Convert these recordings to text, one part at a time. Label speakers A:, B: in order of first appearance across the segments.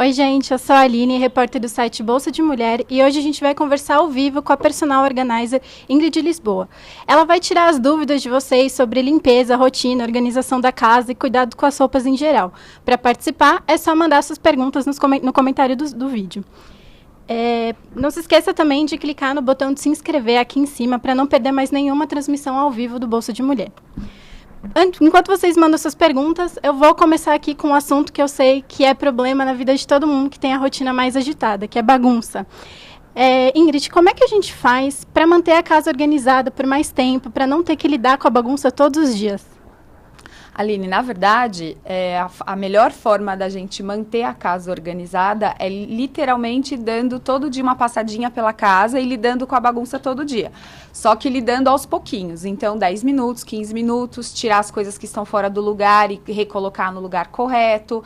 A: Oi, gente, eu sou a Aline, repórter do site Bolsa de Mulher, e hoje a gente vai conversar ao vivo com a personal organizer Ingrid Lisboa. Ela vai tirar as dúvidas de vocês sobre limpeza, rotina, organização da casa e cuidado com as roupas em geral. Para participar, é só mandar suas perguntas no comentário do vídeo. Não se esqueça também de clicar no botão de se inscrever aqui em cima para não perder mais nenhuma transmissão ao vivo do Bolsa de Mulher. Enquanto vocês mandam suas perguntas, eu vou começar aqui com um assunto que eu sei que é problema na vida de todo mundo que tem a rotina mais agitada, que é bagunça. Ingrid, como é que a gente faz para manter a casa organizada por mais tempo, para não ter que lidar com a bagunça todos os dias?
B: Aline, na verdade, a melhor forma da gente manter a casa organizada é literalmente dando todo dia uma passadinha pela casa e lidando com a bagunça todo dia. Só que lidando aos pouquinhos. Então, 10 minutos, 15 minutos, tirar as coisas que estão fora do lugar e recolocar no lugar correto.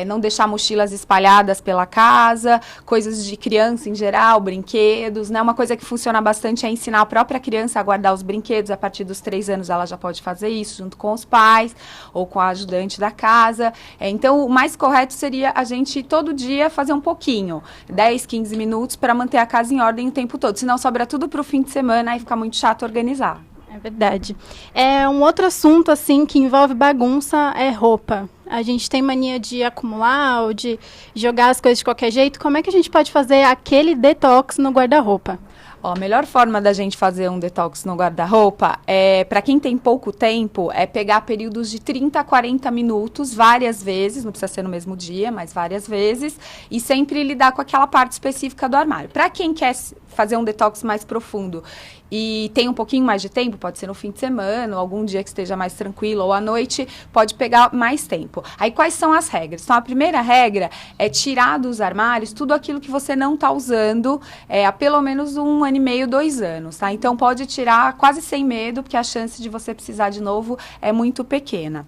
B: Não deixar mochilas espalhadas pela casa, coisas de criança em geral, brinquedos, né? Uma coisa que funciona bastante é ensinar a própria criança a guardar os brinquedos. A partir dos 3 anos ela já pode fazer isso junto com os pais ou com a ajudante da casa. Então, o mais correto seria a gente todo dia fazer um pouquinho, 10, 15 minutos para manter a casa em ordem o tempo todo. Senão sobra tudo para o fim de semana e fica muito chato organizar.
A: É verdade. Um outro assunto, assim, que envolve bagunça é roupa. A gente tem mania de acumular ou de jogar as coisas de qualquer jeito. Como é que a gente pode fazer aquele detox no guarda-roupa?
B: A melhor forma da gente fazer um detox no guarda-roupa para quem tem pouco tempo, é pegar períodos de 30 a 40 minutos, várias vezes, não precisa ser no mesmo dia, mas várias vezes, e sempre lidar com aquela parte específica do armário. Para quem quer fazer um detox mais profundo e tem um pouquinho mais de tempo, pode ser no fim de semana, ou algum dia que esteja mais tranquilo, ou à noite, pode pegar mais tempo. Aí, quais são as regras? Então, a primeira regra é tirar dos armários tudo aquilo que você não está usando há pelo menos 1 ano e meio, 2 anos, tá? Então, pode tirar quase sem medo, porque a chance de você precisar de novo é muito pequena.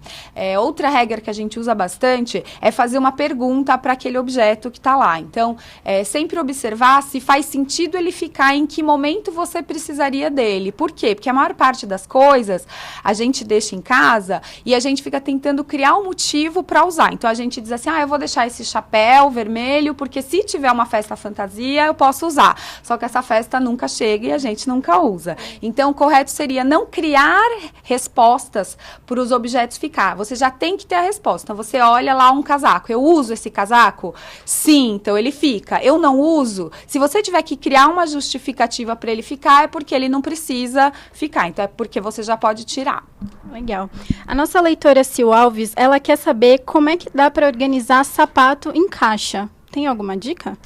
B: Outra regra que a gente usa bastante é fazer uma pergunta para aquele objeto que está lá. Então, sempre observar se faz sentido ele ficar, em que momento você precisaria dele. Por quê? Porque a maior parte das coisas a gente deixa em casa e a gente fica tentando criar um motivo para usar. Então, a gente diz assim, eu vou deixar esse chapéu vermelho, porque se tiver uma festa fantasia, eu posso usar. Só que essa festa nunca chega e a gente nunca usa. Então, o correto seria não criar respostas para os objetos ficar. Você já tem que ter a resposta. Então, você olha lá um casaco. Eu uso esse casaco? Sim, então ele fica. Eu não uso? Se você tiver que criar uma justificativa para ele ficar, é porque ele não precisa ficar. Então, é porque você já pode tirar.
A: Legal. A nossa leitora Sil Alves, ela quer saber como é que dá para organizar sapato em caixa. Tem alguma dica?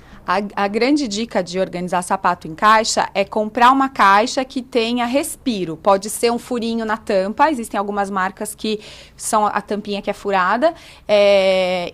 B: A grande dica de organizar sapato em caixa é comprar uma caixa que tenha respiro. Pode ser um furinho na tampa, existem algumas marcas que são a tampinha que é furada.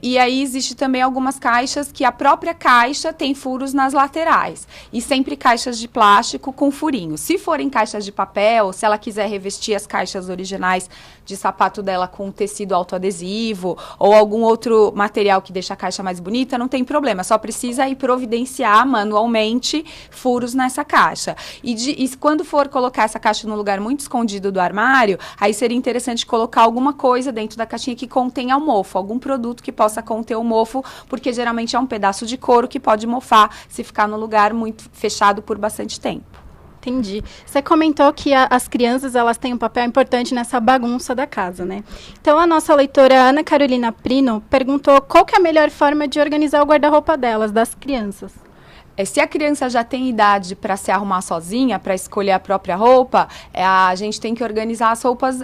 B: E aí existe também algumas caixas que a própria caixa tem furos nas laterais. E sempre caixas de plástico com furinho. Se forem caixas de papel, se ela quiser revestir as caixas originais de sapato dela com tecido autoadesivo ou algum outro material que deixa a caixa mais bonita, não tem problema. Só precisa ir providenciar manualmente furos nessa caixa. E quando for colocar essa caixa num lugar muito escondido do armário, aí seria interessante colocar alguma coisa dentro da caixinha que contenha o mofo, algum produto que possa conter o mofo, porque geralmente é um pedaço de couro que pode mofar se ficar no lugar muito fechado por bastante tempo.
A: Entendi. Você comentou que as crianças, elas têm um papel importante nessa bagunça da casa, né? Então, a nossa leitora Ana Carolina Prino perguntou qual que é a melhor forma de organizar o guarda-roupa delas, das crianças.
B: Se a criança já tem idade para se arrumar sozinha, para escolher a própria roupa, a gente tem que organizar as roupas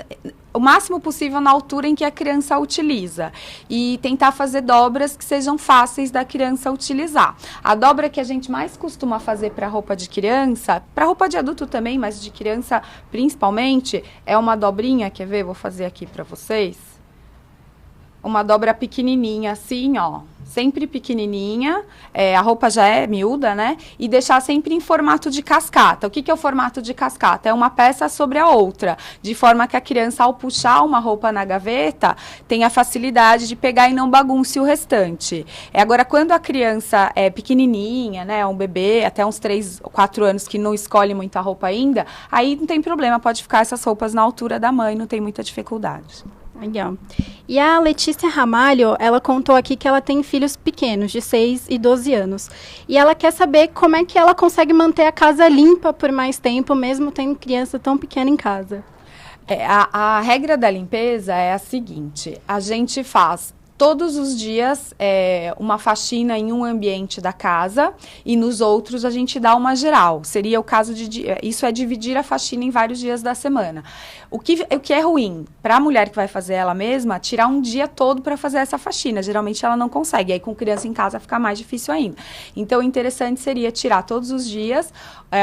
B: o máximo possível na altura em que a criança utiliza e tentar fazer dobras que sejam fáceis da criança utilizar. A dobra que a gente mais costuma fazer para roupa de criança, para roupa de adulto também, mas de criança principalmente, é uma dobrinha, quer ver? Vou fazer aqui para vocês. Uma dobra pequenininha assim, ó, sempre pequenininha, a roupa já é miúda, né? E deixar sempre em formato de cascata. O que é o formato de cascata? É uma peça sobre a outra, de forma que a criança, ao puxar uma roupa na gaveta, tenha facilidade de pegar e não bagunce o restante. Agora, quando a criança é pequenininha, né, um bebê, até uns 3 ou 4 anos, que não escolhe muita roupa ainda, aí não tem problema, pode ficar essas roupas na altura da mãe, não tem muita dificuldade.
A: Legal. E a Letícia Ramalho, ela contou aqui que ela tem filhos pequenos, de 6 e 12 anos. E ela quer saber como é que ela consegue manter a casa limpa por mais tempo, mesmo tendo criança tão pequena em casa.
B: A regra da limpeza é a seguinte: a gente faz todos os dias uma faxina em um ambiente da casa e nos outros a gente dá uma geral. Seria o caso isso é dividir a faxina em vários dias da semana. O que é ruim para a mulher que vai fazer ela mesma, tirar um dia todo para fazer essa faxina. Geralmente ela não consegue, aí com criança em casa fica mais difícil ainda. Então o interessante seria tirar todos os dias,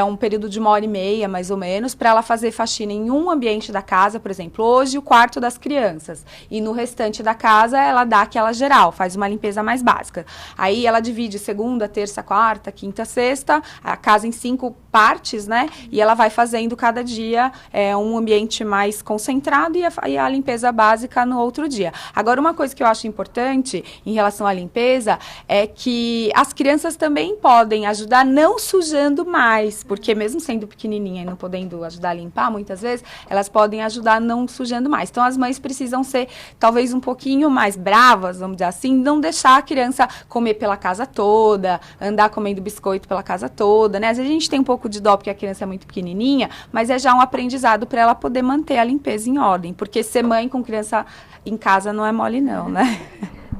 B: um período de 1h30 mais ou menos, para ela fazer faxina em um ambiente da casa, por exemplo, hoje o quarto das crianças, e no restante da casa ela dá aquela geral, faz uma limpeza mais básica. Aí ela divide segunda, terça, quarta, quinta, sexta, a casa em 5 partes, né? E ela vai fazendo cada dia um ambiente mais concentrado e a limpeza básica no outro dia. Agora, uma coisa que eu acho importante em relação à limpeza é que as crianças também podem ajudar não sujando mais, porque mesmo sendo pequenininha e não podendo ajudar a limpar, muitas vezes, elas podem ajudar não sujando mais. Então, as mães precisam ser talvez um pouquinho mais bravas, vamos dizer assim, não deixar a criança comer pela casa toda, andar comendo biscoito pela casa toda, né? Às vezes a gente tem um pouco de dó porque a criança é muito pequenininha, mas é já um aprendizado para ela poder manter a limpeza em ordem, porque ser mãe com criança em casa não é mole não, né?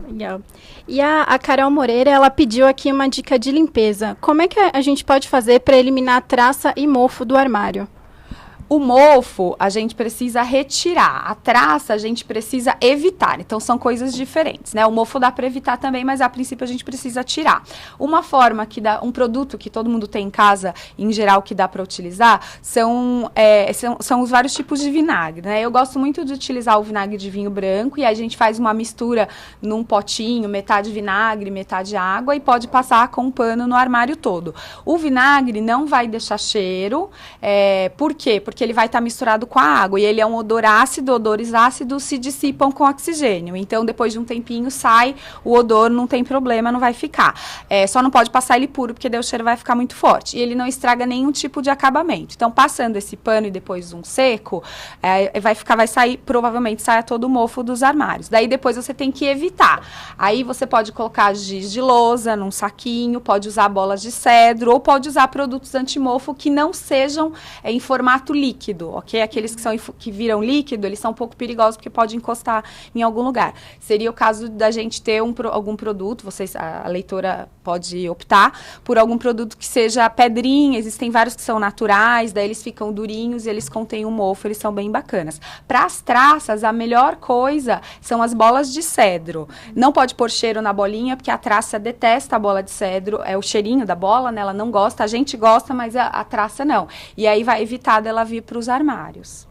A: Legal. E a Carol Moreira, ela pediu aqui uma dica de limpeza. Como é que a gente pode fazer para eliminar traça e mofo do armário?
B: O mofo, a gente precisa retirar. A traça, a gente precisa evitar. Então, são coisas diferentes, né? O mofo dá para evitar também, mas a princípio a gente precisa tirar. Uma forma que dá, um produto que todo mundo tem em casa, em geral, que dá para utilizar, são os vários tipos de vinagre, né? Eu gosto muito de utilizar o vinagre de vinho branco, e aí a gente faz uma mistura num potinho, metade vinagre, metade água, e pode passar com um pano no armário todo. O vinagre não vai deixar cheiro, por quê? Porque ele vai estar misturado com a água, e ele é um odor ácido, odores ácidos se dissipam com oxigênio, então depois de um tempinho sai, o odor não tem problema, não vai ficar. Só não pode passar ele puro, porque daí o cheiro vai ficar muito forte, e ele não estraga nenhum tipo de acabamento. Então, passando esse pano e depois um seco, vai sair, provavelmente saia todo o mofo dos armários. Daí depois você tem que evitar. Aí você pode colocar giz de lousa num saquinho, pode usar bolas de cedro, ou pode usar produtos antimofo que não sejam em formato líquido, ok? Aqueles que viram líquido, eles são um pouco perigosos porque pode encostar em algum lugar. Seria o caso da gente ter algum produto, a leitora pode optar por algum produto que seja pedrinha, existem vários que são naturais, daí eles ficam durinhos e eles contêm um mofo, eles são bem bacanas. Para as traças, a melhor coisa são as bolas de cedro. Não pode pôr cheiro na bolinha, porque a traça detesta a bola de cedro, é o cheirinho da bola, né? Ela não gosta, a gente gosta, mas a traça não. E aí vai evitar dela vir para os armários.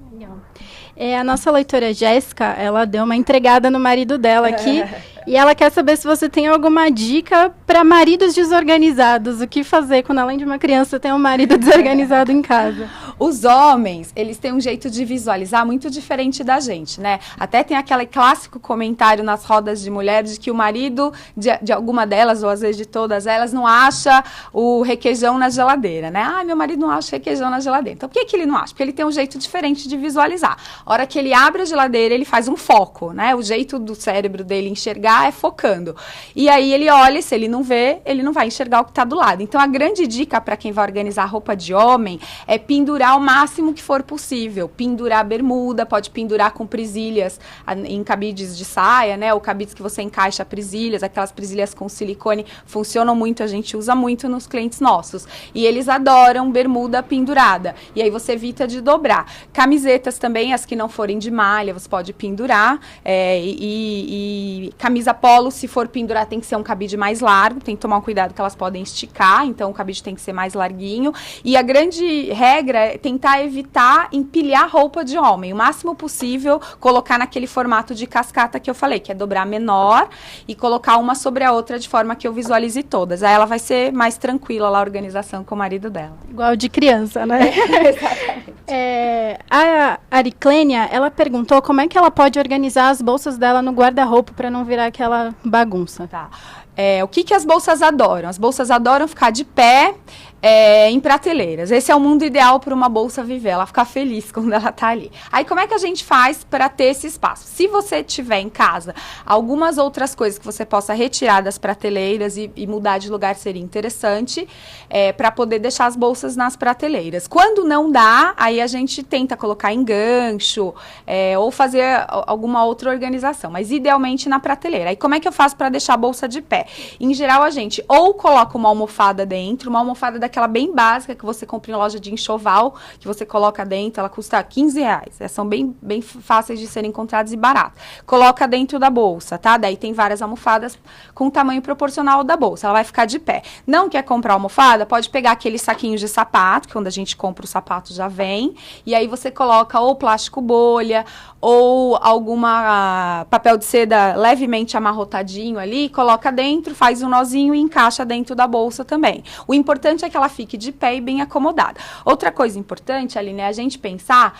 A: A nossa leitora Jéssica, ela deu uma entregada no marido dela aqui e ela quer saber se você tem alguma dica para maridos desorganizados. O que fazer quando, além de uma criança, tem um marido desorganizado em casa?
B: Os homens, eles têm um jeito de visualizar muito diferente da gente, né? Até tem aquele clássico comentário nas rodas de mulheres de que o marido de alguma delas, ou às vezes de todas elas, não acha o requeijão na geladeira, né? Ah, meu marido não acha requeijão na geladeira. Então, por que ele não acha? Porque ele tem um jeito diferente de visualizar. A hora que ele abre a geladeira, ele faz um foco, né? O jeito do cérebro dele enxergar é focando. E aí ele olha, se ele não vê, ele não vai enxergar o que está do lado. Então, a grande dica para quem vai organizar roupa de homem é pendurar o máximo que for possível. Pendurar bermuda, pode pendurar com presilhas em cabides de saia, né? Ou cabides que você encaixa presilhas, aquelas presilhas com silicone, funcionam muito, a gente usa muito nos clientes nossos. E eles adoram bermuda pendurada. E aí você evita de dobrar. Camisetas também, as que não forem de malha, você pode pendurar. E camisa polo, se for pendurar, tem que ser um cabide mais largo, tem que tomar um cuidado que elas podem esticar, então o cabide tem que ser mais larguinho. E a grande regra é tentar evitar empilhar roupa de homem, o máximo possível, colocar naquele formato de cascata que eu falei, que é dobrar menor e colocar uma sobre a outra de forma que eu visualize todas. Aí ela vai ser mais tranquila lá, a organização com o marido dela.
A: Igual de criança, né?
B: Exatamente.
A: A Ariclênia, ela perguntou como é que ela pode organizar as bolsas dela no guarda-roupa para não virar aquela bagunça.
B: Tá. O que as bolsas adoram? As bolsas adoram ficar de pé, Em prateleiras. Esse é o mundo ideal para uma bolsa viver, ela ficar feliz quando ela está ali. Aí como é que a gente faz para ter esse espaço? Se você tiver em casa algumas outras coisas que você possa retirar das prateleiras e mudar de lugar, seria interessante, para poder deixar as bolsas nas prateleiras. Quando não dá, aí a gente tenta colocar em gancho, ou fazer alguma outra organização, mas idealmente na prateleira. Aí como é que eu faço para deixar a bolsa de pé? Em geral, a gente ou coloca uma almofada dentro, uma almofada daquela bem básica que você compra em loja de enxoval, que você coloca dentro, ela custa R$ 15. São bem fáceis de serem encontradas e baratas. Coloca dentro da bolsa, tá? Daí tem várias almofadas com tamanho proporcional da bolsa, ela vai ficar de pé. Não quer comprar almofada? Pode pegar aqueles saquinhos de sapato, que quando a gente compra o sapato já vem, e aí você coloca ou plástico bolha, ou alguma papel de seda levemente amarrotadinho ali, coloca dentro, faz um nozinho e encaixa dentro da bolsa também. O importante é que ela fique de pé e bem acomodada. Outra coisa importante, Aline, é a gente pensar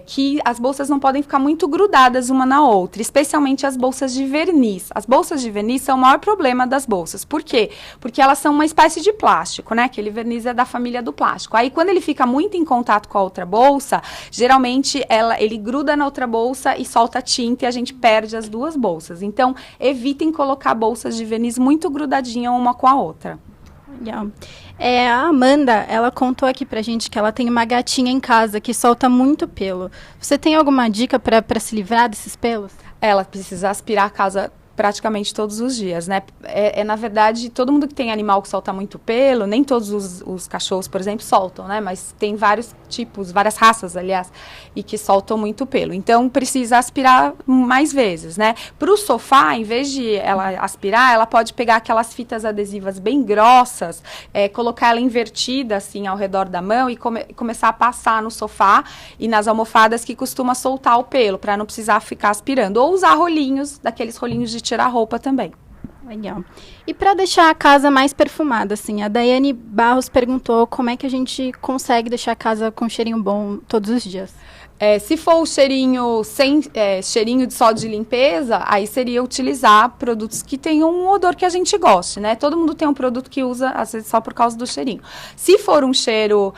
B: que as bolsas não podem ficar muito grudadas uma na outra, especialmente as bolsas de verniz. As bolsas de verniz são o maior problema das bolsas. Por quê? Porque elas são uma espécie de plástico, né? Aquele verniz é da família do plástico. Aí, quando ele fica muito em contato com a outra bolsa, geralmente ele gruda na outra bolsa e solta tinta e a gente perde as duas bolsas. Então, evitem colocar bolsas de verniz muito grudadinha uma com a outra.
A: Legal. A Amanda, ela contou aqui pra gente que ela tem uma gatinha em casa que solta muito pelo. Você tem alguma dica para se livrar desses pelos?
B: Ela precisa aspirar a casa praticamente todos os dias, né? Na verdade, todo mundo que tem animal que solta muito pelo, nem todos os cachorros, por exemplo, soltam, né? Mas tem vários tipos, várias raças, aliás, e que soltam muito pelo. Então, precisa aspirar mais vezes, né? Para o sofá, em vez de ela aspirar, ela pode pegar aquelas fitas adesivas bem grossas, colocar ela invertida, assim, ao redor da mão e começar a passar no sofá e nas almofadas que costuma soltar o pelo, para não precisar ficar aspirando. Ou usar rolinhos, daqueles rolinhos de tirar roupa também.
A: Legal. E para deixar a casa mais perfumada, assim, a Daiane Barros perguntou como é que a gente consegue deixar a casa com cheirinho bom todos os dias.
B: Se for o cheirinho sem cheirinho só de limpeza, aí seria utilizar produtos que tenham um odor que a gente goste, né? Todo mundo tem um produto que usa, às vezes, só por causa do cheirinho. Se for um cheiro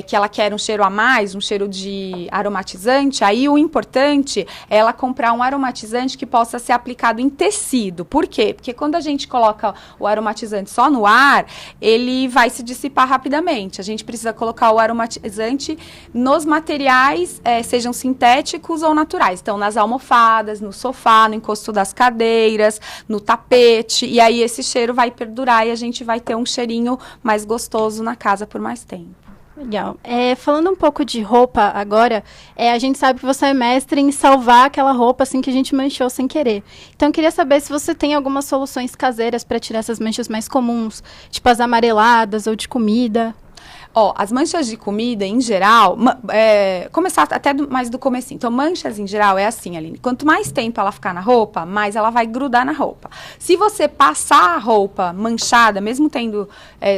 B: que ela quer um cheiro a mais, um cheiro de aromatizante, aí o importante é ela comprar um aromatizante que possa ser aplicado em tecido. Por quê? Porque quando a gente coloca o aromatizante só no ar, ele vai se dissipar rapidamente. A gente precisa colocar o aromatizante nos materiais, sejam sintéticos ou naturais. Então, nas almofadas, no sofá, no encosto das cadeiras, no tapete. E aí, esse cheiro vai perdurar e a gente vai ter um cheirinho mais gostoso na casa por mais tempo.
A: Legal. Falando um pouco de roupa agora, a gente sabe que você é mestre em salvar aquela roupa assim que a gente manchou sem querer. Então, eu queria saber se você tem algumas soluções caseiras para tirar essas manchas mais comuns, tipo as amareladas ou de comida.
B: As manchas de comida, em geral, começar até mais do comecinho. Então, manchas, em geral, é assim, Aline. Quanto mais tempo ela ficar na roupa, mais ela vai grudar na roupa. Se você passar a roupa manchada, mesmo tendo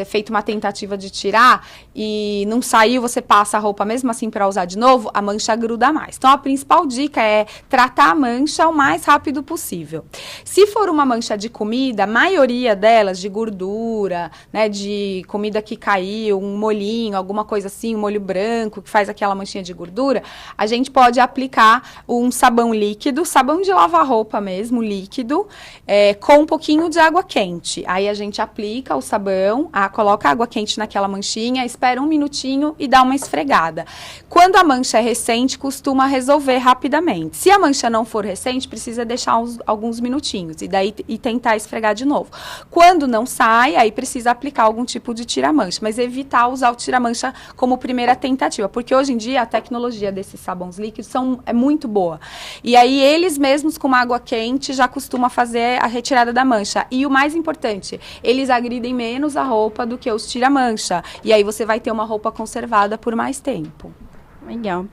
B: feito uma tentativa de tirar e não saiu, você passa a roupa mesmo assim para usar de novo, a mancha gruda mais. Então, a principal dica é tratar a mancha o mais rápido possível. Se for uma mancha de comida, a maioria delas, de gordura, né, de comida que caiu, um molhinho, alguma coisa assim, um molho branco que faz aquela manchinha de gordura, a gente pode aplicar um sabão líquido, sabão de lavar roupa mesmo, líquido, com um pouquinho de água quente. Aí a gente aplica o sabão, coloca água quente naquela manchinha, espera um minutinho e dá uma esfregada. Quando a mancha é recente, costuma resolver rapidamente. Se a mancha não for recente, precisa deixar alguns minutinhos e tentar esfregar de novo. Quando não sai, aí precisa aplicar algum tipo de tira-mancha, mas evitar usar o tira-mancha como primeira tentativa, porque hoje em dia a tecnologia desses sabões líquidos é muito boa. E aí eles mesmos com uma água quente já costumam fazer a retirada da mancha. E o mais importante, eles agridem menos a roupa do que os tira-mancha. E aí você vai ter uma roupa conservada por mais tempo.
A: Legal.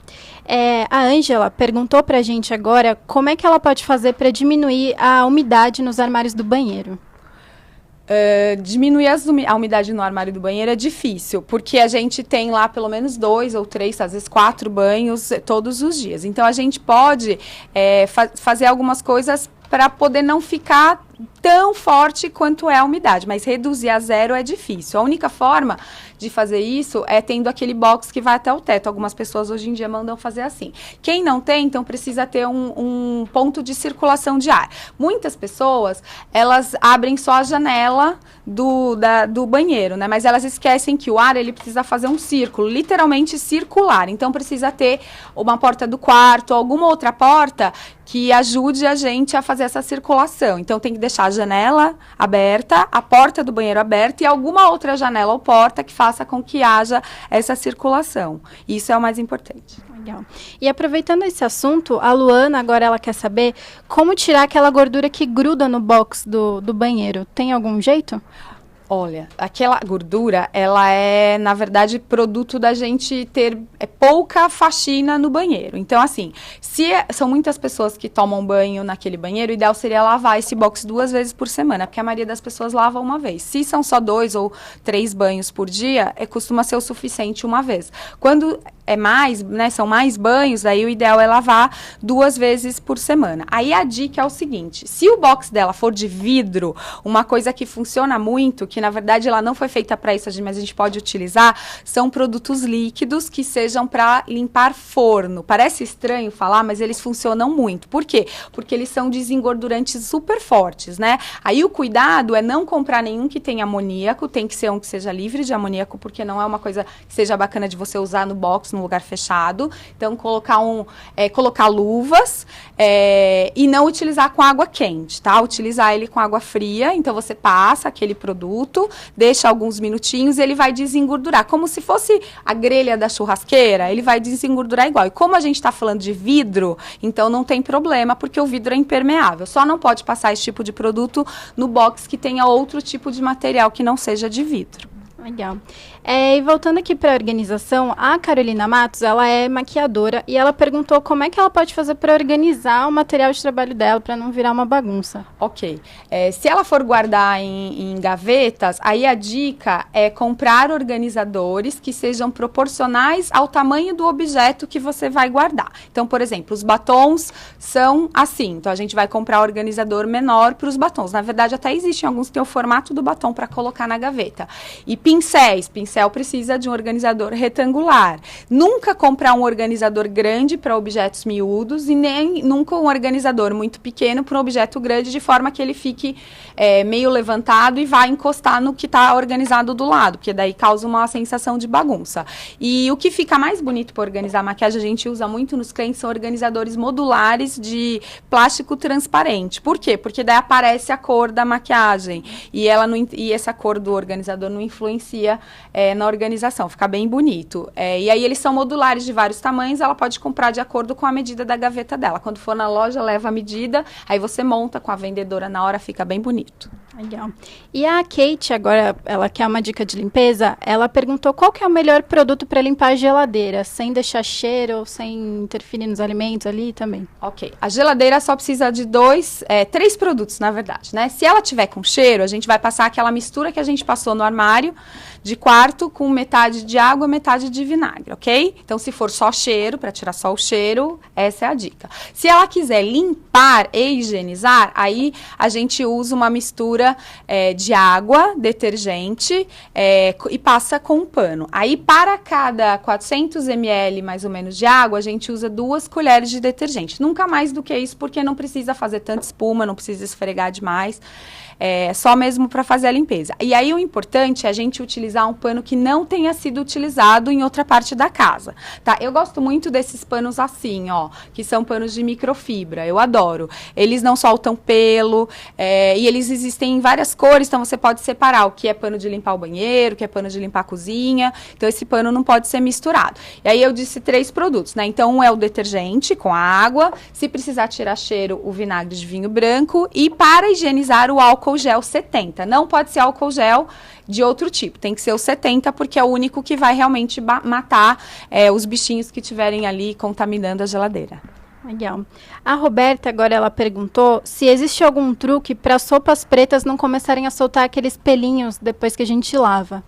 A: A Ângela perguntou pra gente agora como é que ela pode fazer para diminuir a umidade nos armários do banheiro.
B: Diminuir a umidade no armário do banheiro é difícil, porque a gente tem lá pelo menos 2 ou 3, às vezes 4 banhos todos os dias. Então, a gente pode fazer algumas coisas para poder não ficar tão forte quanto é a umidade, mas reduzir a zero é difícil. A única forma de fazer isso é tendo aquele box que vai até o teto. Algumas pessoas hoje em dia mandam fazer assim. Quem não tem, então precisa ter um ponto de circulação de ar. Muitas pessoas, elas abrem só a janela do banheiro, né? Mas elas esquecem que o ar, ele precisa fazer um círculo, literalmente circular. Então precisa ter uma porta do quarto, alguma outra porta que ajude a gente a fazer essa circulação. Então, tem que deixar a janela aberta, a porta do banheiro aberta e alguma outra janela ou porta que faça com que haja essa circulação. Isso é o mais importante.
A: Legal. E aproveitando esse assunto, a Luana agora ela quer saber como tirar aquela gordura que gruda no box do banheiro. Tem algum jeito?
B: Olha, aquela gordura, ela é, na verdade, produto da gente ter pouca faxina no banheiro. Então, assim, são muitas pessoas que tomam banho naquele banheiro, o ideal seria lavar esse box 2 vezes por semana, porque a maioria das pessoas lava uma vez. Se são só 2 ou 3 banhos por dia, costuma ser o suficiente uma vez. Quando é mais, né, são mais banhos, aí o ideal é lavar 2 vezes por semana. Aí a dica é o seguinte, se o box dela for de vidro, uma coisa que funciona muito, que na verdade ela não foi feita para isso, mas a gente pode utilizar, são produtos líquidos que sejam para limpar forno. Parece estranho falar, mas eles funcionam muito. Por quê? Porque eles são desengordurantes super fortes, né? Aí o cuidado é não comprar nenhum que tenha amoníaco, tem que ser um que seja livre de amoníaco, porque não é uma coisa que seja bacana de você usar no box, num lugar fechado. Então, colocar luvas e não utilizar com água quente, tá? Utilizar ele com água fria. Então, você passa aquele produto, deixa alguns minutinhos e ele vai desengordurar. Como se fosse a grelha da churrasqueira, ele vai desengordurar igual. E como a gente está falando de vidro, então não tem problema, porque o vidro é impermeável. Só não pode passar esse tipo de produto no box que tenha outro tipo de material que não seja de vidro.
A: Legal. E voltando aqui para a organização, a Carolina Matos, ela é maquiadora e ela perguntou como é que ela pode fazer para organizar o material de trabalho dela, para não virar uma bagunça.
B: Ok. Se ela for guardar em gavetas, aí a dica é comprar organizadores que sejam proporcionais ao tamanho do objeto que você vai guardar. Então, por exemplo, os batons são assim. Então, a gente vai comprar organizador menor para os batons. Na verdade, até existem alguns que têm o formato do batom para colocar na gaveta. E pincel precisa de um organizador retangular. Nunca comprar um organizador grande para objetos miúdos e nem nunca um organizador muito pequeno para um objeto grande, de forma que ele fique meio levantado e vai encostar no que está organizado do lado, porque daí causa uma sensação de bagunça. E o que fica mais bonito para organizar a maquiagem, a gente usa muito nos clientes, são organizadores modulares de plástico transparente. Por quê? Porque daí aparece a cor da maquiagem e essa cor do organizador não influencia na organização, fica bem bonito. E aí eles são modulares de vários tamanhos, ela pode comprar de acordo com a medida da gaveta dela. Quando for na loja, leva a medida, aí você monta com a vendedora na hora, fica bem bonito.
A: Legal. E a Kate, agora, ela quer uma dica de limpeza, ela perguntou qual que é o melhor produto para limpar a geladeira, sem deixar cheiro ou sem interferir nos alimentos ali também.
B: Ok. A geladeira só precisa de 3 produtos, na verdade, né? Se ela tiver com cheiro, a gente vai passar aquela mistura que a gente passou no armário de quarto com metade de água, metade de vinagre, ok? Então, se for só cheiro, para tirar só o cheiro, essa é a dica. Se ela quiser limpar e higienizar, aí a gente usa uma mistura de água, detergente e passa com um pano. Aí, para cada 400 ml, mais ou menos, de água, a gente usa 2 colheres de detergente. Nunca mais do que isso, porque não precisa fazer tanta espuma, não precisa esfregar demais. Só mesmo para fazer a limpeza. E aí o importante é a gente utilizar um pano que não tenha sido utilizado em outra parte da casa, tá? Eu gosto muito desses panos assim, ó, que são panos de microfibra, eu adoro. Eles não soltam pelo, e eles existem em várias cores, então você pode separar o que é pano de limpar o banheiro, o que é pano de limpar a cozinha, então esse pano não pode ser misturado. E aí eu disse 3 produtos, né? Então um é o detergente com a água, se precisar tirar cheiro, o vinagre de vinho branco, e para higienizar o álcool gel 70. Não pode ser álcool gel de outro tipo, tem que ser o 70, porque é o único que vai realmente matar os bichinhos que estiverem ali contaminando a geladeira.
A: Legal. A Roberta agora ela perguntou se existe algum truque para sopas pretas não começarem a soltar aqueles pelinhos depois que a gente lava.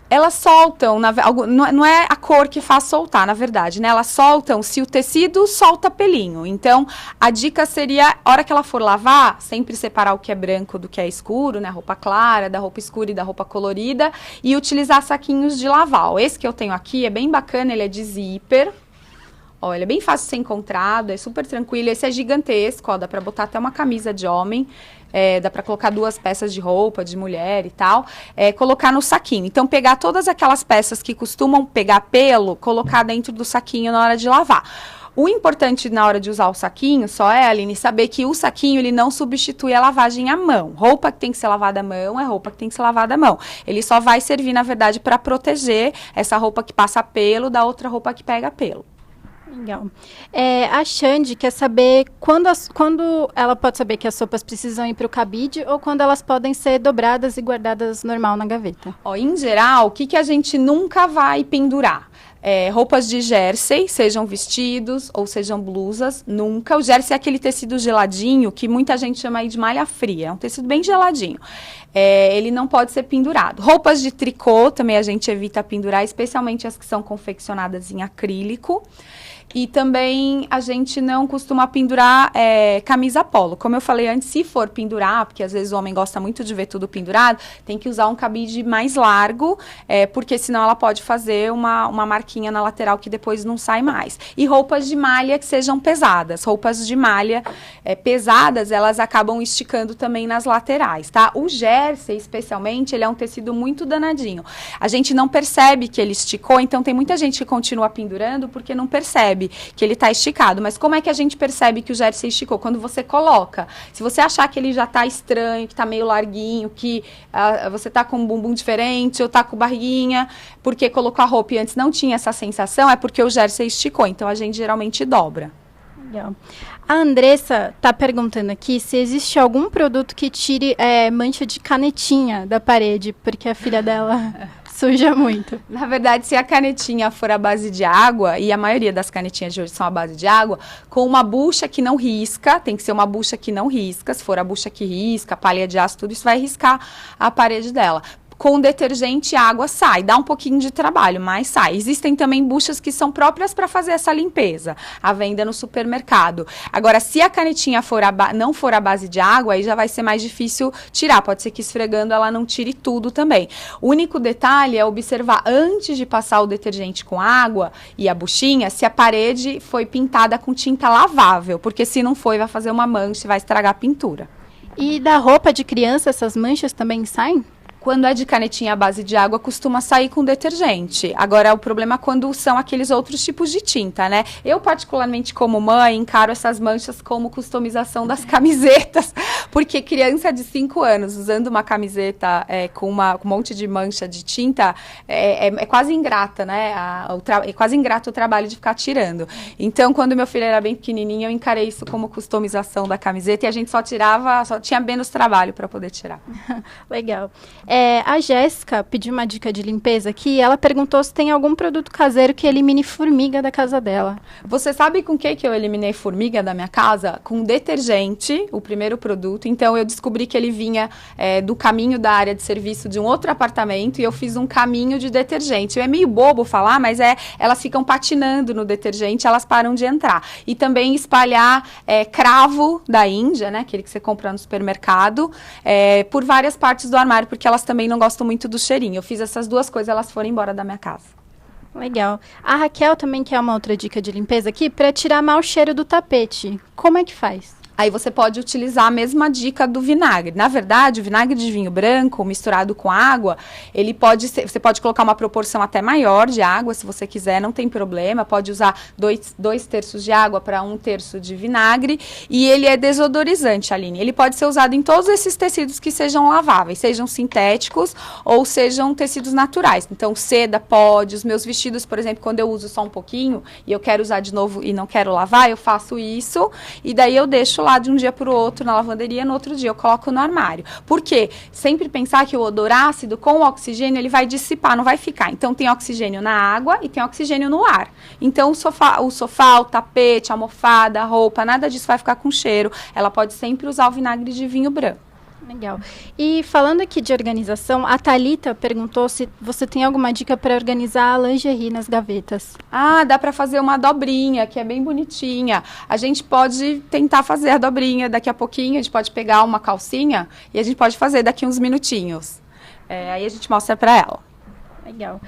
B: Elas soltam, não é a cor que faz soltar, na verdade, né? Elas soltam se o tecido solta pelinho. Então, a dica seria, a hora que ela for lavar, sempre separar o que é branco do que é escuro, né? A roupa clara, da roupa escura e da roupa colorida. E utilizar saquinhos de lavar. Ó, esse que eu tenho aqui é bem bacana, ele é de zíper. Ó, ele é bem fácil de ser encontrado, é super tranquilo. Esse é gigantesco, ó, dá pra botar até uma camisa de homem. Dá para colocar 2 peças de roupa, de mulher e tal, colocar no saquinho. Então, pegar todas aquelas peças que costumam pegar pelo, colocar dentro do saquinho na hora de lavar. O importante na hora de usar o saquinho só Aline, saber que o saquinho ele não substitui a lavagem à mão. Roupa que tem que ser lavada à mão é roupa que tem que ser lavada à mão. Ele só vai servir, na verdade, para proteger essa roupa que passa pelo da outra roupa que pega pelo.
A: Legal. A Xande quer saber quando ela pode saber que as roupas precisam ir para o cabide ou quando elas podem ser dobradas e guardadas normal na gaveta.
B: Ó, em geral, o que a gente nunca vai pendurar? Roupas de jersey, sejam vestidos ou sejam blusas, nunca. O jersey é aquele tecido geladinho que muita gente chama aí de malha fria, é um tecido bem geladinho. Ele não pode ser pendurado. Roupas de tricô também a gente evita pendurar, especialmente as que são confeccionadas em acrílico. E também a gente não costuma pendurar camisa polo. Como eu falei antes, se for pendurar, porque às vezes o homem gosta muito de ver tudo pendurado, tem que usar um cabide mais largo, porque senão ela pode fazer uma marquinha na lateral que depois não sai mais. E roupas de malha que sejam pesadas. Roupas de malha pesadas, elas acabam esticando também nas laterais, tá? O jersey, especialmente, ele é um tecido muito danadinho. A gente não percebe que ele esticou, então tem muita gente que continua pendurando porque não percebe que ele está esticado. Mas como é que a gente percebe que o jersey esticou? Quando você coloca. Se você achar que ele já está estranho, que está meio larguinho, que você está com um bumbum diferente ou está com barriguinha, porque colocou a roupa e antes não tinha essa sensação, é porque o jersey esticou. Então, a gente geralmente dobra.
A: Legal. A Andressa está perguntando aqui se existe algum produto que tire mancha de canetinha da parede, porque a filha dela suja muito.
B: Na verdade, se a canetinha for à base de água, e a maioria das canetinhas de hoje são à base de água, com uma bucha que não risca, tem que ser uma bucha que não risca, se for a bucha que risca, palha de aço, tudo isso vai riscar a parede dela. Com detergente, a água sai, dá um pouquinho de trabalho, mas sai. Existem também buchas que são próprias para fazer essa limpeza, à venda no supermercado. Agora, se a canetinha não for à base de água, aí já vai ser mais difícil tirar. Pode ser que esfregando ela não tire tudo também. O único detalhe é observar antes de passar o detergente com água e a buchinha, se a parede foi pintada com tinta lavável, porque se não foi, vai fazer uma mancha e vai estragar a pintura.
A: E da roupa de criança, essas manchas também saem?
B: Quando é de canetinha à base de água, costuma sair com detergente. Agora, o problema é quando são aqueles outros tipos de tinta, né? Eu, particularmente, como mãe, encaro essas manchas como customização das camisetas, porque criança de 5 anos usando uma camiseta com um monte de mancha de tinta é quase ingrata, né? É quase ingrato o trabalho de ficar tirando. Então, quando meu filho era bem pequenininho, eu encarei isso como customização da camiseta e a gente só tinha menos trabalho para poder tirar.
A: Legal. A Jéssica pediu uma dica de limpeza aqui. Ela perguntou se tem algum produto caseiro que elimine formiga da casa dela.
B: Você sabe com que eu eliminei formiga da minha casa? Com detergente, o primeiro produto. Então, eu descobri que ele vinha do caminho da área de serviço de um outro apartamento e eu fiz um caminho de detergente. É meio bobo falar, mas elas ficam patinando no detergente, elas param de entrar. E também espalhar cravo da Índia, né? Aquele que você compra no supermercado, por várias partes do armário, porque elas também não gostam muito do cheirinho. Eu fiz essas 2 coisas, elas foram embora da minha casa.
A: Legal. A Raquel também quer uma outra dica de limpeza aqui para tirar mau cheiro do tapete. Como é que faz?
B: Aí você pode utilizar a mesma dica do vinagre. Na verdade, o vinagre de vinho branco misturado com água, você pode colocar uma proporção até maior de água, se você quiser, não tem problema. Pode usar 2 terços de água para 1 terço de vinagre. E ele é desodorizante, Aline. Ele pode ser usado em todos esses tecidos que sejam laváveis, sejam sintéticos ou sejam tecidos naturais. Então, seda pode. Os meus vestidos, por exemplo, quando eu uso só um pouquinho e eu quero usar de novo e não quero lavar, eu faço isso e daí eu deixo lá de um dia para o outro na lavanderia, no outro dia eu coloco no armário. Por quê? Sempre pensar que o odor ácido com o oxigênio ele vai dissipar, não vai ficar. Então tem oxigênio na água e tem oxigênio no ar. Então o sofá, o tapete, a almofada, a roupa, nada disso vai ficar com cheiro. Ela pode sempre usar o vinagre de vinho branco.
A: Legal. E falando aqui de organização, a Thalita perguntou se você tem alguma dica para organizar a lingerie nas gavetas.
B: Ah, dá para fazer uma dobrinha, que é bem bonitinha. A gente pode tentar fazer a dobrinha daqui a pouquinho, a gente pode pegar uma calcinha e a gente pode fazer daqui uns minutinhos. Aí a gente mostra para ela.
A: Legal.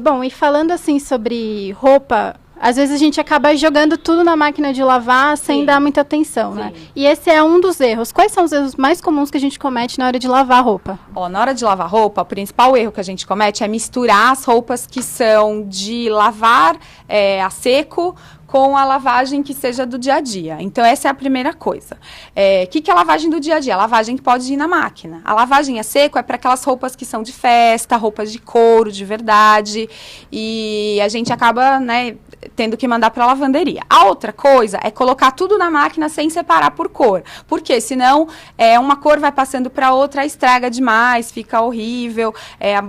A: Bom, e falando assim sobre roupa, às vezes a gente acaba jogando tudo na máquina de lavar sem dar muita atenção, né? E esse é um dos erros. Quais são os erros mais comuns que a gente comete na hora de lavar a roupa?
B: Na hora de lavar roupa, o principal erro que a gente comete é misturar as roupas que são de lavar a seco com a lavagem que seja do dia a dia. Então, essa é a primeira coisa. O que é a lavagem do dia a dia? A lavagem que pode ir na máquina. A lavagem a seco é para aquelas roupas que são de festa, roupas de couro, de verdade, e a gente acaba, né, tendo que mandar para a lavanderia. A outra coisa é colocar tudo na máquina sem separar por cor, porque senão uma cor vai passando para outra, estraga demais, fica horrível,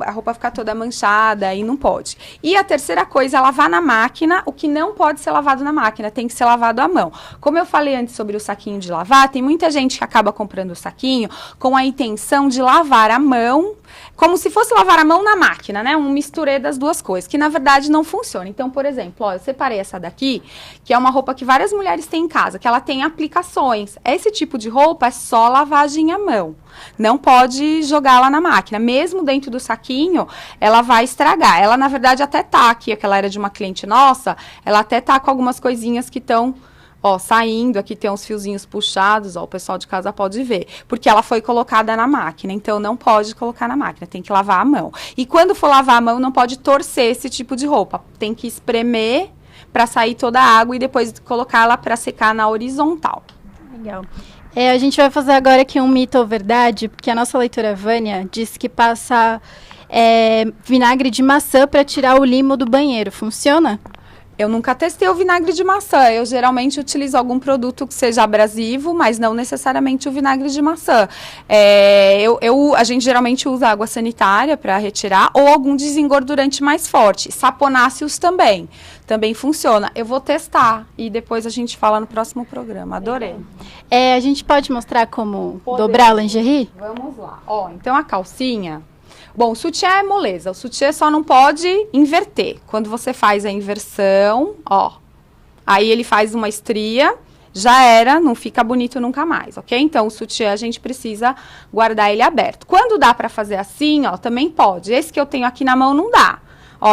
B: a roupa fica toda manchada e não pode. E a terceira coisa é lavar na máquina, o que não pode ser lavado na máquina, tem que ser lavado à mão. Como eu falei antes sobre o saquinho de lavar, tem muita gente que acaba comprando o saquinho com a intenção de lavar à mão, como se fosse lavar a mão na máquina, né? Um misturê das duas coisas, que na verdade não funciona. Então, por exemplo, eu separei essa daqui, que é uma roupa que várias mulheres têm em casa, que ela tem aplicações. Esse tipo de roupa é só lavagem à mão. Não pode jogar lá na máquina. Mesmo dentro do saquinho, ela vai estragar. Ela, na verdade, até tá aqui, aquela era de uma cliente nossa, ela até tá com algumas coisinhas que estão saindo, aqui tem uns fiozinhos puxados, o pessoal de casa pode ver, porque ela foi colocada na máquina, então não pode colocar na máquina, tem que lavar a mão. E quando for lavar a mão, não pode torcer esse tipo de roupa, tem que espremer para sair toda a água e depois colocá-la para secar na horizontal.
A: Legal. A gente vai fazer agora aqui um mito ou verdade, porque a nossa leitora Vânia disse que passa vinagre de maçã para tirar o limo do banheiro. Funciona?
B: Eu nunca testei o vinagre de maçã. Eu geralmente utilizo algum produto que seja abrasivo, mas não necessariamente o vinagre de maçã. A gente geralmente usa água sanitária para retirar ou algum desengordurante mais forte. Saponáceos também funciona. Eu vou testar e depois a gente fala no próximo programa. Adorei.
A: A gente pode mostrar como dobrar a lingerie?
B: Vamos lá. Então a calcinha... Bom, o sutiã é moleza, o sutiã só não pode inverter. Quando você faz a inversão, aí ele faz uma estria, já era, não fica bonito nunca mais, ok? Então, o sutiã a gente precisa guardar ele aberto. Quando dá pra fazer assim, também pode. Esse que eu tenho aqui na mão não dá.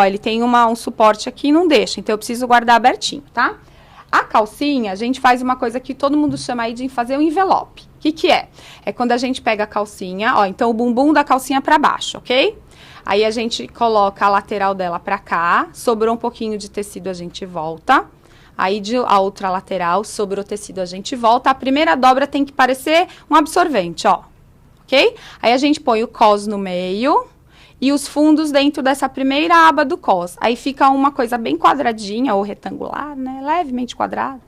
B: Ele tem um suporte aqui e não deixa, então eu preciso guardar abertinho, tá? A calcinha, a gente faz uma coisa que todo mundo chama aí de fazer um envelope. O que é? É quando a gente pega a calcinha, então o bumbum da calcinha para baixo, ok? Aí a gente coloca a lateral dela para cá, sobrou um pouquinho de tecido, a gente volta. Aí a outra lateral, sobrou tecido, a gente volta. A primeira dobra tem que parecer um absorvente, ok? Aí a gente põe o cos no meio e os fundos dentro dessa primeira aba do cos. Aí fica uma coisa bem quadradinha ou retangular, né? Levemente quadrada.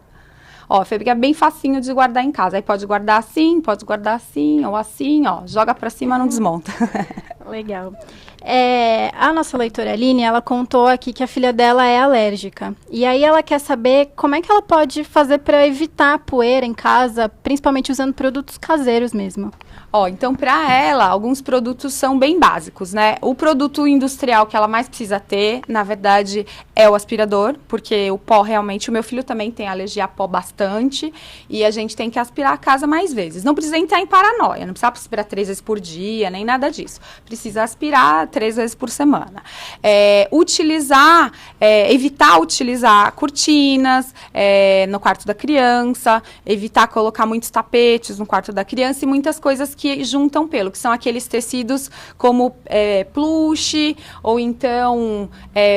B: Fica bem facinho de guardar em casa. Aí pode guardar assim ou assim, joga pra cima, não desmonta.
A: Legal. A nossa leitora Aline, ela contou aqui que a filha dela é alérgica. E aí ela quer saber como é que ela pode fazer para evitar a poeira em casa, principalmente usando produtos caseiros mesmo.
B: Então para ela, alguns produtos são bem básicos, né? O produto industrial que ela mais precisa ter, na verdade, é o aspirador, porque o pó realmente, o meu filho também tem alergia a pó bastante, e a gente tem que aspirar a casa mais vezes. Não precisa entrar em paranoia, não precisa aspirar 3 vezes por dia, nem nada disso. Precisa aspirar 3 vezes por semana. Evitar utilizar cortinas no quarto da criança, evitar colocar muitos tapetes no quarto da criança e muitas coisas que juntam pelo, que são aqueles tecidos como plush, ou então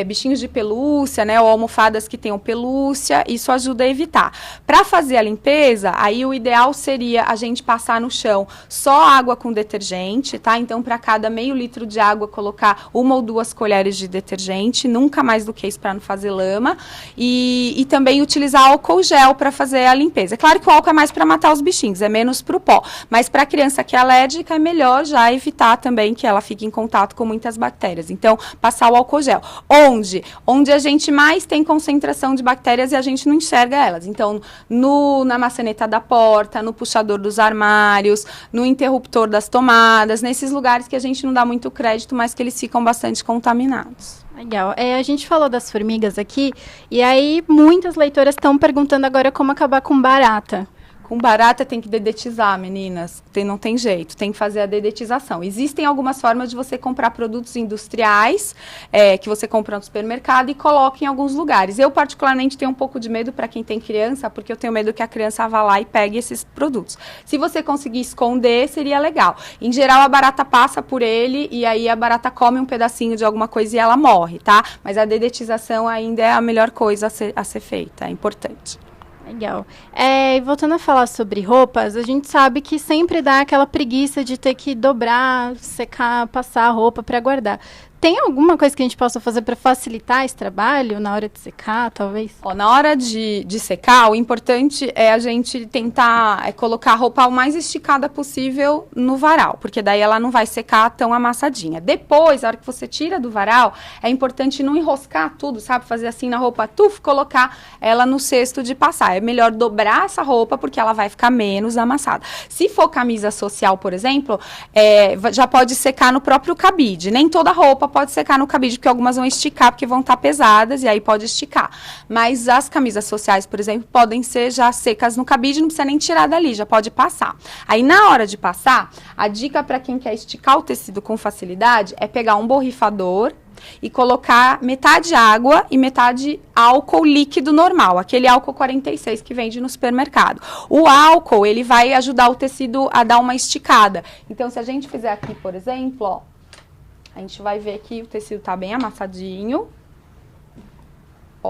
B: bichinhos de pelúcia, né, ou almofadas que tenham pelúcia, isso ajuda a evitar. Para fazer a limpeza, aí o ideal seria a gente passar no chão só água com detergente, tá? Então, para cada meio litro de água, colocar 1 ou 2 colheres de detergente, nunca mais do que isso para não fazer lama, e também utilizar álcool gel para fazer a limpeza. É claro que o álcool é mais para matar os bichinhos, é menos para o pó, mas para a criança que é alérgica é melhor já evitar também que ela fique em contato com muitas bactérias. Então, passar o álcool gel. Onde a gente mais tem concentração de bactérias e a gente não enxerga elas. Então, na maçaneta da porta, no puxador dos armários, no interruptor das tomadas, nesses lugares que a gente não dá muito crédito, mas que eles ficam bastante contaminados.
A: Legal. A gente falou das formigas aqui, e aí muitas leitoras estão perguntando agora como acabar com barata.
B: Com barata tem que dedetizar, meninas. Não tem jeito, tem que fazer a dedetização. Existem algumas formas de você comprar produtos industriais, que você compra no supermercado e coloca em alguns lugares. Eu, particularmente, tenho um pouco de medo para quem tem criança, porque eu tenho medo que a criança vá lá e pegue esses produtos. Se você conseguir esconder, seria legal. Em geral, a barata passa por ele e aí a barata come um pedacinho de alguma coisa e ela morre, tá? Mas a dedetização ainda é a melhor coisa a ser feita, é importante.
A: Legal. E voltando a falar sobre roupas, a gente sabe que sempre dá aquela preguiça de ter que dobrar, secar, passar a roupa para guardar. Tem alguma coisa que a gente possa fazer para facilitar esse trabalho na hora de secar, talvez?
B: Na hora de secar, o importante é a gente tentar colocar a roupa o mais esticada possível no varal, porque daí ela não vai secar tão amassadinha. Depois, a hora que você tira do varal, é importante não enroscar tudo, sabe? Fazer assim na roupa, colocar ela no cesto de passar. É melhor dobrar essa roupa, porque ela vai ficar menos amassada. Se for camisa social, por exemplo, já pode secar no próprio cabide. Nem toda roupa pode secar no cabide, porque algumas vão esticar, porque vão estar pesadas, e aí pode esticar. Mas as camisas sociais, por exemplo, podem ser já secas no cabide, não precisa nem tirar dali, já pode passar. Aí, na hora de passar, a dica para quem quer esticar o tecido com facilidade é pegar um borrifador e colocar metade água e metade álcool líquido normal, aquele álcool 46 que vende no supermercado. O álcool, ele vai ajudar o tecido a dar uma esticada. Então, se a gente fizer aqui, por exemplo, a gente vai ver que o tecido tá bem amassadinho.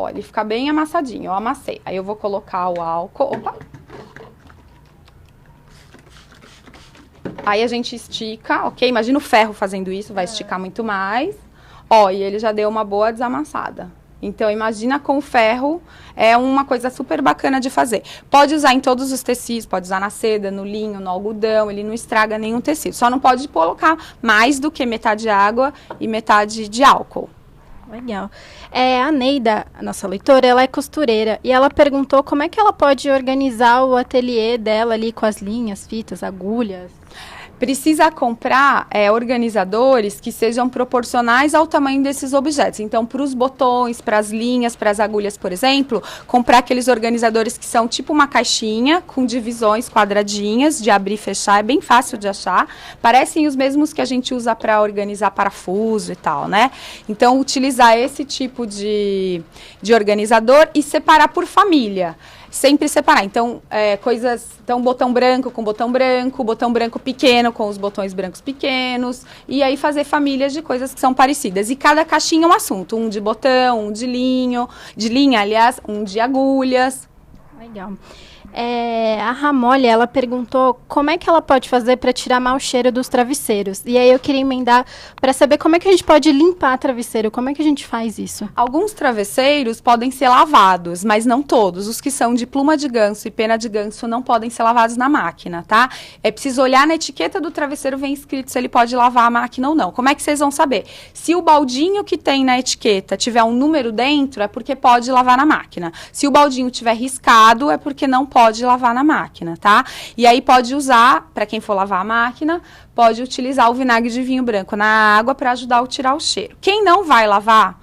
B: Ele fica bem amassadinho, eu amassei. Aí eu vou colocar o álcool. Aí a gente estica, ok? Imagina o ferro fazendo isso, vai esticar muito mais. E ele já deu uma boa desamassada. Então, imagina com o ferro, é uma coisa super bacana de fazer. Pode usar em todos os tecidos, pode usar na seda, no linho, no algodão, ele não estraga nenhum tecido. Só não pode colocar mais do que metade de água e metade de álcool.
A: Legal. A Neida, a nossa leitora, ela é costureira e ela perguntou como é que ela pode organizar o ateliê dela ali com as linhas, fitas, agulhas.
B: Precisa comprar organizadores que sejam proporcionais ao tamanho desses objetos. Então, para os botões, para as linhas, para as agulhas, por exemplo, comprar aqueles organizadores que são tipo uma caixinha, com divisões quadradinhas, de abrir e fechar, é bem fácil de achar. Parecem os mesmos que a gente usa para organizar parafuso e tal, né? Então, utilizar esse tipo de organizador e separar por família. Sempre separar. Então, botão branco com botão branco pequeno com os botões brancos pequenos, e aí fazer famílias de coisas que são parecidas. E cada caixinha é um assunto, um de botão, um de linha, aliás, um de agulhas.
A: Legal. A Ramole, ela perguntou como é que ela pode fazer para tirar mau cheiro dos travesseiros. E aí eu queria emendar para saber como é que a gente pode limpar travesseiro, como é que a gente faz isso?
B: Alguns travesseiros podem ser lavados, mas não todos. Os que são de pluma de ganso e pena de ganso não podem ser lavados na máquina, tá? É preciso olhar na etiqueta do travesseiro, vem escrito se ele pode lavar a máquina ou não. Como é que vocês vão saber? Se o baldinho que tem na etiqueta tiver um número dentro, é porque pode lavar na máquina. Se o baldinho tiver riscado, é porque não pode lavar na máquina, tá? E aí pode usar, para quem for lavar a máquina, pode utilizar o vinagre de vinho branco na água para ajudar a tirar o cheiro. Quem não vai lavar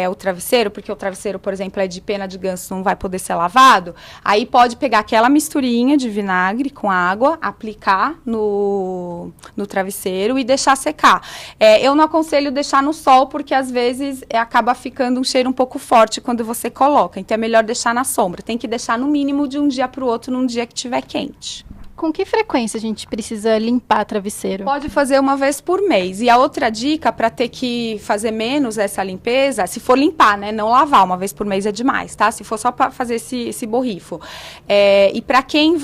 B: o travesseiro, porque o travesseiro, por exemplo, é de pena de ganso, não vai poder ser lavado, aí pode pegar aquela misturinha de vinagre com água, aplicar no travesseiro e deixar secar. Eu não aconselho deixar no sol, porque às vezes acaba ficando um cheiro um pouco forte quando você coloca, então é melhor deixar na sombra. Tem que deixar no mínimo de um dia para o outro, num dia que estiver quente.
A: com que frequência a gente precisa limpar travesseiro?
B: Pode fazer uma vez por mês. E a outra dica, para ter que fazer menos essa limpeza, se for limpar, né? Não lavar, uma vez por mês é demais, tá? Se for só para fazer esse borrifo. E para quem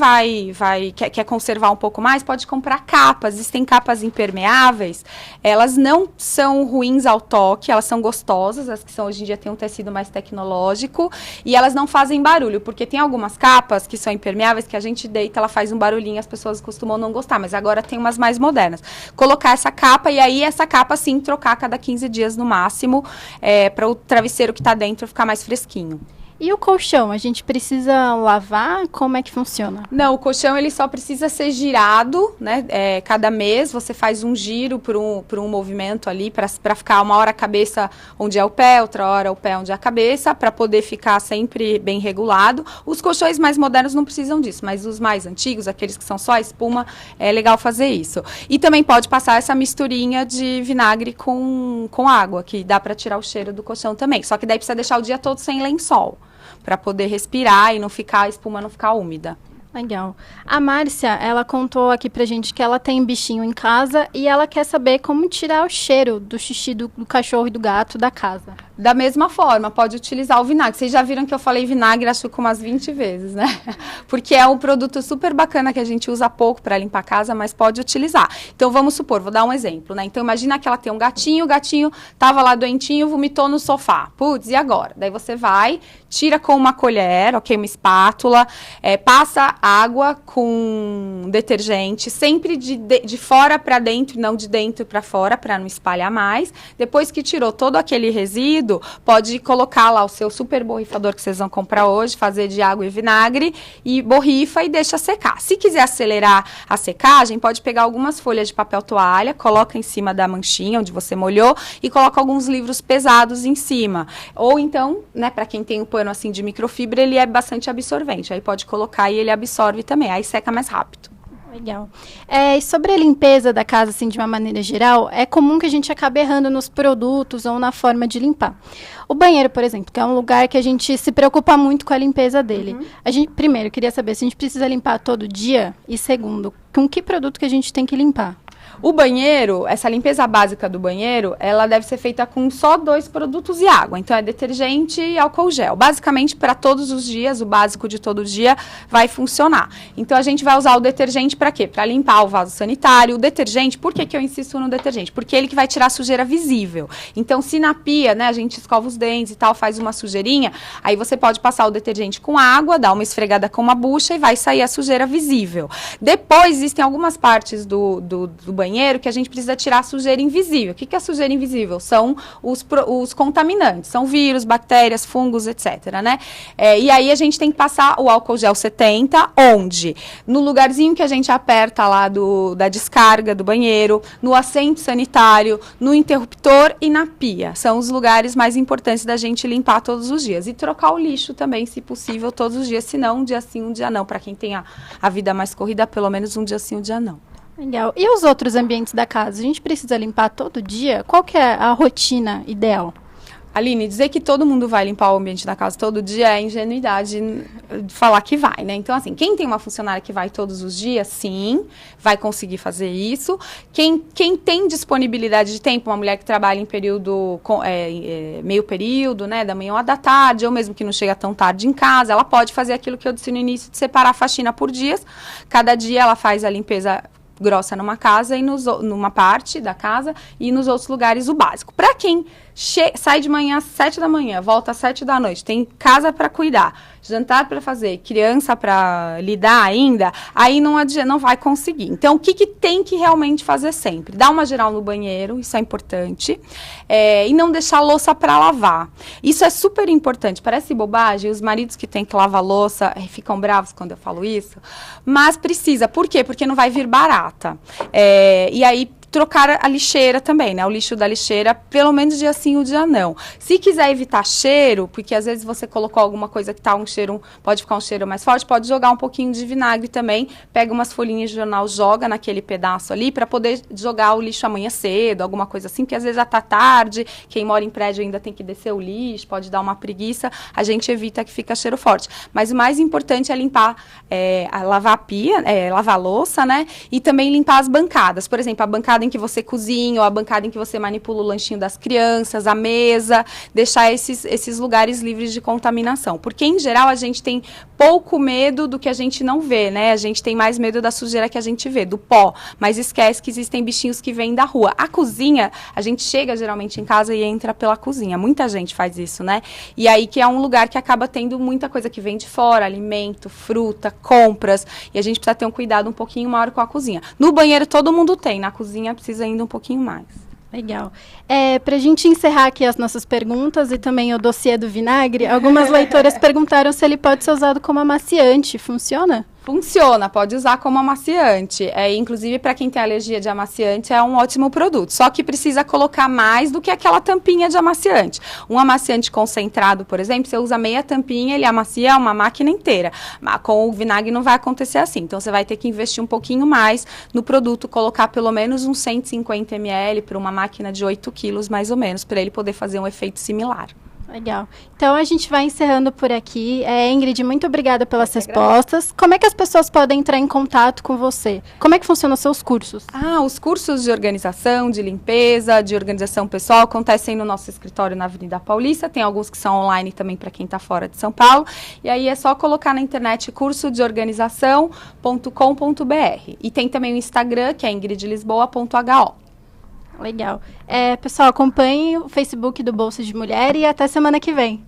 B: quer conservar um pouco mais, pode comprar capas. Existem capas impermeáveis. Elas não são ruins ao toque, elas são gostosas. As que são hoje em dia têm um tecido mais tecnológico. E elas não fazem barulho, porque tem algumas capas que são impermeáveis que a gente deita, ela faz um barulhinho, as pessoas costumam não gostar, mas agora tem umas mais modernas. Colocar essa capa e aí essa capa, sim, trocar a cada 15 dias no máximo, para o travesseiro que está dentro ficar mais fresquinho.
A: E o colchão, a gente precisa lavar? Como é que funciona?
B: Não, o colchão ele só precisa ser girado, né? Cada mês você faz um giro por um movimento ali, para ficar uma hora a cabeça onde é o pé, outra hora o pé onde é a cabeça, para poder ficar sempre bem regulado. Os colchões mais modernos não precisam disso, mas os mais antigos, aqueles que são só a espuma, é legal fazer isso. E também pode passar essa misturinha de vinagre com água, que dá para tirar o cheiro do colchão também. Só que daí precisa deixar o dia todo sem lençol, para poder respirar e a espuma não ficar úmida.
A: Legal. A Márcia, ela contou aqui pra gente que ela tem bichinho em casa e ela quer saber como tirar o cheiro do xixi do cachorro e do gato da casa.
B: Da mesma forma, pode utilizar o vinagre. Vocês já viram que eu falei vinagre, acho que umas 20 vezes, né? Porque é um produto super bacana que a gente usa pouco para limpar a casa, mas pode utilizar. Então, vamos supor, vou dar um exemplo, né? Então, imagina que ela tem um gatinho, o gatinho tava lá doentinho, vomitou no sofá. Putz, e agora? Daí você vai, tira com uma colher, ok? Uma espátula, passa água com detergente, sempre de fora para dentro, não de dentro para fora, para não espalhar mais. Depois que tirou todo aquele resíduo, pode colocar lá o seu super borrifador que vocês vão comprar hoje, fazer de água e vinagre, e borrifa e deixa secar. Se quiser acelerar a secagem, pode pegar algumas folhas de papel toalha, coloca em cima da manchinha onde você molhou e coloca alguns livros pesados em cima. Ou então, né, para quem tem um pano assim de microfibra, ele é bastante absorvente, aí pode colocar e ele absorve também, aí seca mais rápido.
A: Legal. E sobre a limpeza da casa, assim, de uma maneira geral, é comum que a gente acabe errando nos produtos ou na forma de limpar. O banheiro, por exemplo, que é um lugar que a gente se preocupa muito com a limpeza dele. Primeiro, eu queria saber se a gente precisa limpar todo dia. E segundo, com que produto que a gente tem que limpar?
B: O banheiro, essa limpeza básica do banheiro, ela deve ser feita com só 2 produtos e água. Então, é detergente e álcool gel. Basicamente, para todos os dias, o básico de todo dia vai funcionar. Então, a gente vai usar o detergente para quê? Para limpar o vaso sanitário. O detergente, por que eu insisto no detergente? Porque ele que vai tirar a sujeira visível. Então, se na pia, né, a gente escova os dentes e tal, faz uma sujeirinha, aí você pode passar o detergente com água, dar uma esfregada com uma bucha e vai sair a sujeira visível. Depois, existem algumas partes do banheiro que a gente precisa tirar a sujeira invisível. O que é a sujeira invisível? São os contaminantes, são vírus, bactérias, fungos, etc, né? E aí a gente tem que passar o álcool gel 70, onde? No lugarzinho que a gente aperta lá da descarga do banheiro, no assento sanitário, no interruptor e na pia. São os lugares mais importantes da gente limpar todos os dias. E trocar o lixo também, se possível, todos os dias. Se não, um dia sim, um dia não. Para quem tem a vida mais corrida, pelo menos um dia sim, um dia não.
A: Legal. E os outros ambientes da casa? A gente precisa limpar todo dia? Qual que é a rotina ideal?
B: Aline, dizer que todo mundo vai limpar o ambiente da casa todo dia é ingenuidade de falar que vai, né? Então, assim, quem tem uma funcionária que vai todos os dias, sim, vai conseguir fazer isso. Quem tem disponibilidade de tempo, uma mulher que trabalha em período, meio período, né, da manhã ou da tarde, ou mesmo que não chega tão tarde em casa, ela pode fazer aquilo que eu disse no início, de separar a faxina por dias. Cada dia ela faz a limpeza grossa numa casa e numa parte da casa e nos outros lugares o básico. Para quem sai de manhã às 7 da manhã, volta às 7 da noite, tem casa para cuidar, jantar para fazer, criança para lidar ainda, aí não vai conseguir. Então, o que tem que realmente fazer sempre? Dar uma geral no banheiro, isso é importante, e não deixar a louça para lavar. Isso é super importante, parece bobagem, os maridos que têm que lavar louça ficam bravos quando eu falo isso, mas precisa. Por quê? Porque não vai vir barata. E aí, trocar a lixeira também, né? O lixo da lixeira, pelo menos dia sim ou dia não. Se quiser evitar cheiro, porque às vezes você colocou alguma coisa que tá um cheiro, pode ficar um cheiro mais forte, pode jogar um pouquinho de vinagre também, pega umas folhinhas de jornal, joga naquele pedaço ali, para poder jogar o lixo amanhã cedo, alguma coisa assim, porque às vezes já tá tarde, quem mora em prédio ainda tem que descer o lixo, pode dar uma preguiça, a gente evita que fica cheiro forte. Mas o mais importante é limpar, lavar a pia, lavar a louça, né? E também limpar as bancadas. Por exemplo, a bancada em que você cozinha, ou a bancada em que você manipula o lanchinho das crianças, a mesa, deixar esses lugares livres de contaminação. Porque, em geral, a gente tem pouco medo do que a gente não vê, né? A gente tem mais medo da sujeira que a gente vê, do pó. Mas esquece que existem bichinhos que vêm da rua. A cozinha, a gente chega geralmente em casa e entra pela cozinha. Muita gente faz isso, né? E aí que é um lugar que acaba tendo muita coisa que vem de fora, alimento, fruta, compras. E a gente precisa ter um cuidado um pouquinho maior com a cozinha. No banheiro todo mundo tem, na cozinha precisa ainda um pouquinho mais.
A: Legal. Para a gente encerrar aqui as nossas perguntas e também o dossiê do vinagre, algumas leitoras perguntaram se ele pode ser usado como amaciante. Funciona?
B: Funciona, pode usar como amaciante. Inclusive, para quem tem alergia de amaciante, é um ótimo produto. Só que precisa colocar mais do que aquela tampinha de amaciante. Um amaciante concentrado, por exemplo, você usa meia tampinha, ele amacia uma máquina inteira. Mas com o vinagre não vai acontecer assim. Então, você vai ter que investir um pouquinho mais no produto, colocar pelo menos uns 150 ml para uma máquina de 8 quilos, mais ou menos, para ele poder fazer um efeito similar.
A: Legal. Então, a gente vai encerrando por aqui. Ingrid, muito obrigada pelas respostas. Como é que as pessoas podem entrar em contato com você? Como é que funcionam os seus cursos?
B: Os cursos de organização, de limpeza, de organização pessoal acontecem no nosso escritório na Avenida Paulista. Tem alguns que são online também para quem está fora de São Paulo. E aí é só colocar na internet cursodeorganização.com.br. E tem também o Instagram, que é ingridlisboa.ho.
A: Legal. Pessoal, acompanhem o Facebook do Bolsa de Mulher e até semana que vem.